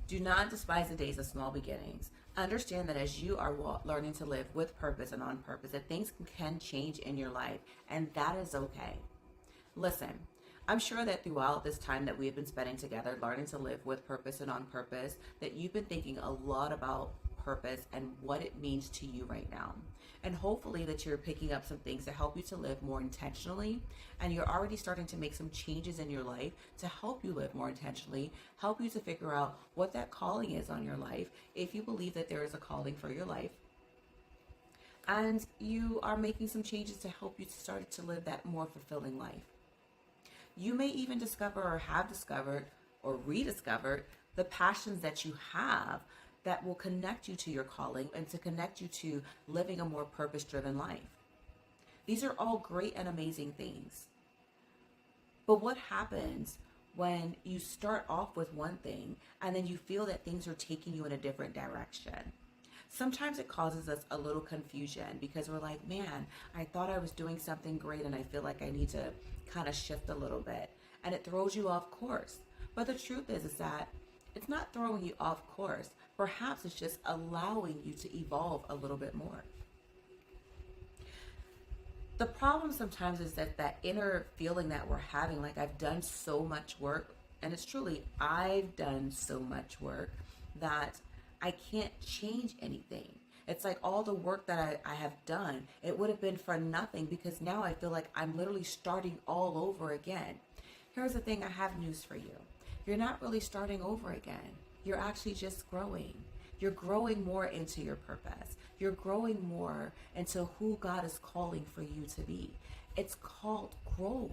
Do not despise the days of small beginnings. Understand that as you are learning to live with purpose and on purpose, that things can change in your life, and that is okay. Listen, I'm sure that throughout this time that we've been spending together, learning to live with purpose and on purpose, that you've been thinking a lot about purpose and what it means to you right now. And hopefully that you're picking up some things to help you to live more intentionally, and you're already starting to make some changes in your life to help you live more intentionally, help you to figure out what that calling is on your life, if you believe that there is a calling for your life. And you are making some changes to help you to start to live that more fulfilling life. You may even discover or have discovered or rediscovered the passions that you have that will connect you to your calling and to connect you to living a more purpose-driven life. These are all great and amazing things. But what happens when you start off with one thing and then you feel that things are taking you in a different direction? Sometimes it causes us a little confusion because we're like, man, I thought I was doing something great and I feel like I need to kind of shift a little bit. And it throws you off course. But the truth is that it's not throwing you off course. Perhaps it's just allowing you to evolve a little bit more. The problem sometimes is that inner feeling that we're having, like I've done so much work, and it's truly, I've done so much work that I can't change anything. It's like all the work that I have done, it would have been for nothing because now I feel like I'm literally starting all over again. Here's the thing, I have news for you. You're not really starting over again. You're actually just growing. You're growing more into your purpose. You're growing more into who God is calling for you to be. It's called growth.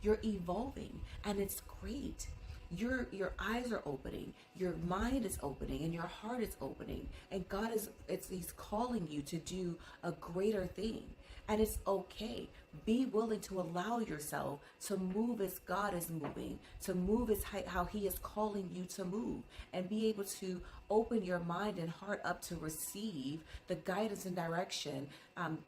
You're evolving, and it's great. Your eyes are opening, your mind is opening, and your heart is opening, and God he's calling you to do a greater thing. And it's okay. Be willing to allow yourself to move as God is moving, to move as how he is calling you to move, and be able to open your mind and heart up to receive the guidance and direction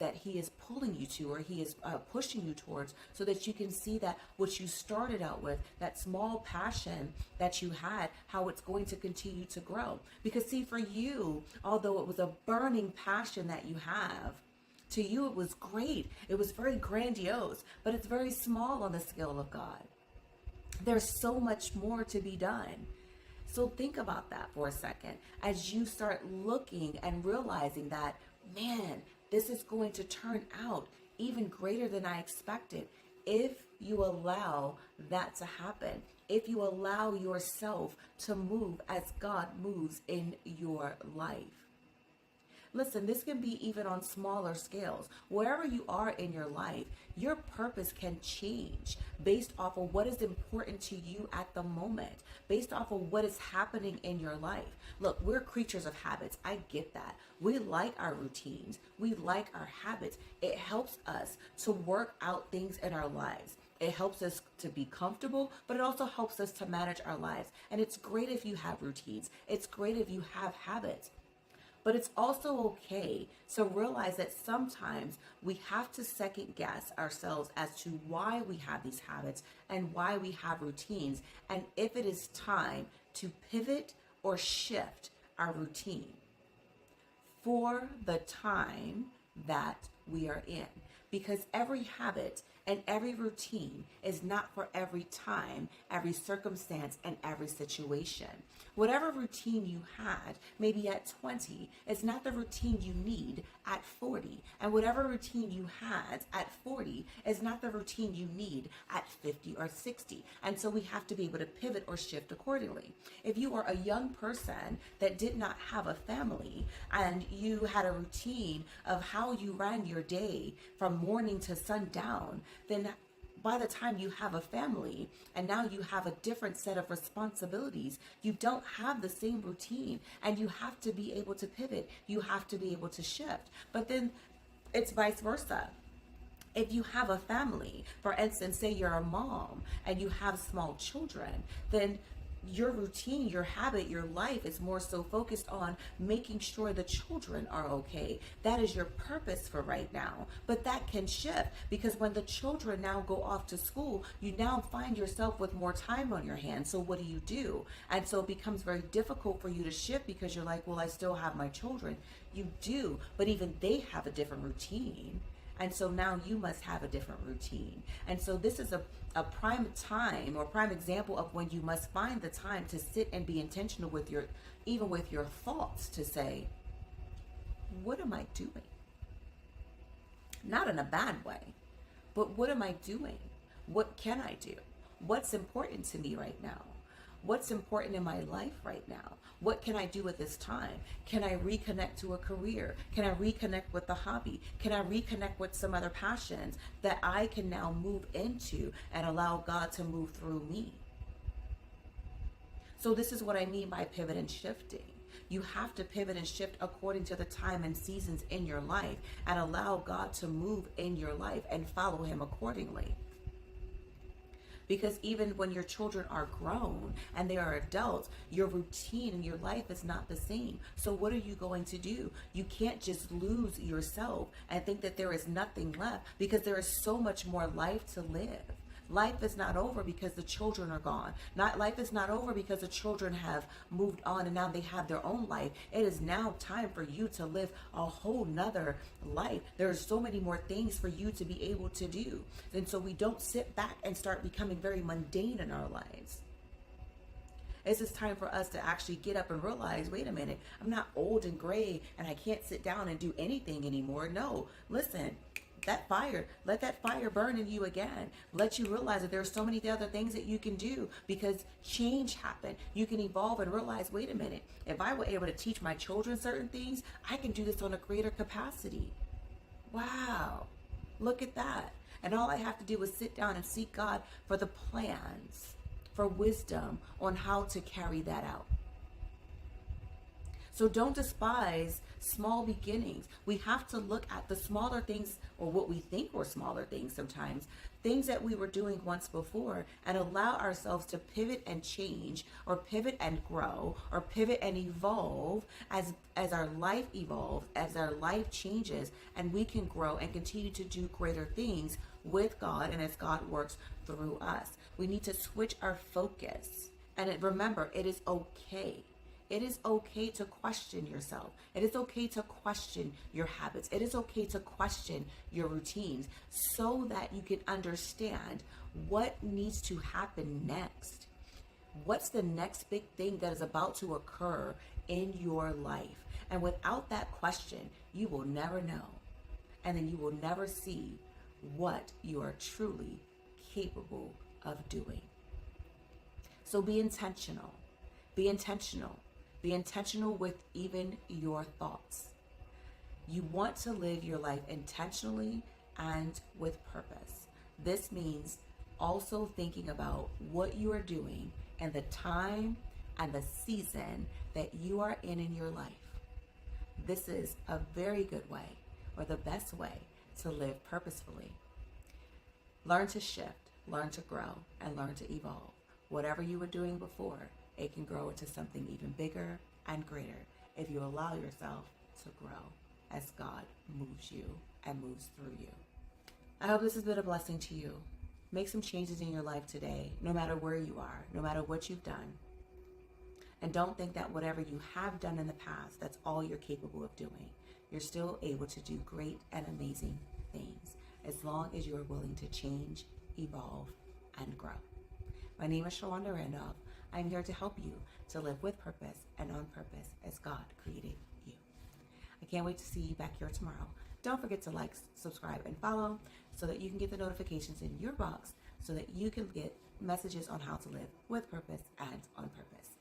that he is pulling you to, or he is pushing you towards, so that you can see that what you started out with, that small passion that you had, how it's going to continue to grow. Because see, for you, although it was a burning passion that you have, to you it was great. It was very grandiose, but it's very small on the scale of God. There's so much more to be done. So think about that for a second as you start looking and realizing that, man, this is going to turn out even greater than I expected if you allow that to happen, if you allow yourself to move as God moves in your life. Listen, this can be even on smaller scales. Wherever you are in your life, your purpose can change based off of what is important to you at the moment, based off of what is happening in your life. Look, we're creatures of habits. I get that. We like our routines. We like our habits. It helps us to work out things in our lives. It helps us to be comfortable, but it also helps us to manage our lives. And it's great if you have routines. It's great if you have habits. But it's also okay to realize that sometimes we have to second guess ourselves as to why we have these habits and why we have routines, and if it is time to pivot or shift our routine for the time that we are in. Because every habit and every routine is not for every time, every circumstance, and every situation. Whatever routine you had, maybe at 20, is not the routine you need at 40. And whatever routine you had at 40 is not the routine you need at 50 or 60. And so we have to be able to pivot or shift accordingly. If you are a young person that did not have a family and you had a routine of how you ran your day from morning to sundown, then by the time you have a family and now you have a different set of responsibilities, you don't have the same routine, and you have to be able to pivot. You have to be able to shift. But then it's vice versa. If you have a family, for instance, say you're a mom and you have small children, then your routine, your habit, your life is more so focused on making sure the children are okay. That is your purpose for right now. But that can shift, because when the children now go off to school, you now find yourself with more time on your hands. So what do? And so it becomes very difficult for you to shift, because you're like, well, I still have my children. You do, but even they have a different routine. And so now you must have a different routine. And so this is a prime time, or prime example of when you must find the time to sit and be intentional with even with your thoughts, to say, what am I doing? Not in a bad way, but what am I doing? What can I do? What's important to me right now? What's important in my life right now? What can I do with this time? Can I reconnect to a career? Can I reconnect with the hobby? Can I reconnect with some other passions that I can now move into and allow God to move through me? So this is what I mean by pivot and shifting. You have to pivot and shift according to the time and seasons in your life, and allow God to move in your life and follow him accordingly. Because even when your children are grown and they are adults, your routine and your life is not the same. So what are you going to do? You can't just lose yourself and think that there is nothing left, because there is so much more life to live. Life is not over because the children are gone. Life is not over because the children have moved on and now they have their own life. It is now time for you to live a whole nother life. There are so many more things for you to be able to do. And so we don't sit back and start becoming very mundane in our lives. It's just time for us to actually get up and realize, wait a minute, I'm not old and gray and I can't sit down and do anything anymore. No, listen. Let that fire burn in you again. Let you realize that there are so many other things that you can do, because change happened. You can evolve and realize, wait a minute, if I were able to teach my children certain things, I can do this on a greater capacity. Wow, look at that. And all I have to do is sit down and seek God for the plans, for wisdom on how to carry that out. So don't despise small beginnings. We have to look at the smaller things, or what we think were smaller things sometimes, things that we were doing once before, and allow ourselves to pivot and change, or pivot and grow, or pivot and evolve as our life evolves, as our life changes, and we can grow and continue to do greater things with God, and as God works through us. We need to switch our focus. And remember, it is okay. It is okay to question yourself. It is okay to question your habits. It is okay to question your routines, so that you can understand what needs to happen next. What's the next big thing that is about to occur in your life? And without that question, you will never know. And then you will never see what you are truly capable of doing. So be intentional. Be intentional. Be intentional with even your thoughts. You want to live your life intentionally and with purpose. This means also thinking about what you are doing and the time and the season that you are in your life. This is a very good way, or the best way, to live purposefully. Learn to shift, learn to grow, and learn to evolve. Whatever you were doing before, it can grow into something even bigger and greater if you allow yourself to grow as God moves you and moves through you. I hope this has been a blessing to you. Make some changes in your life today, no matter where you are, no matter what you've done. And don't think that whatever you have done in the past, that's all you're capable of doing. You're still able to do great and amazing things, as long as you are willing to change, evolve, and grow. My name is Shawanda Randolph. I'm here to help you to live with purpose and on purpose as God created you. I can't wait to see you back here tomorrow. Don't forget to like, subscribe, and follow, so that you can get the notifications in your box, so that you can get messages on how to live with purpose and on purpose.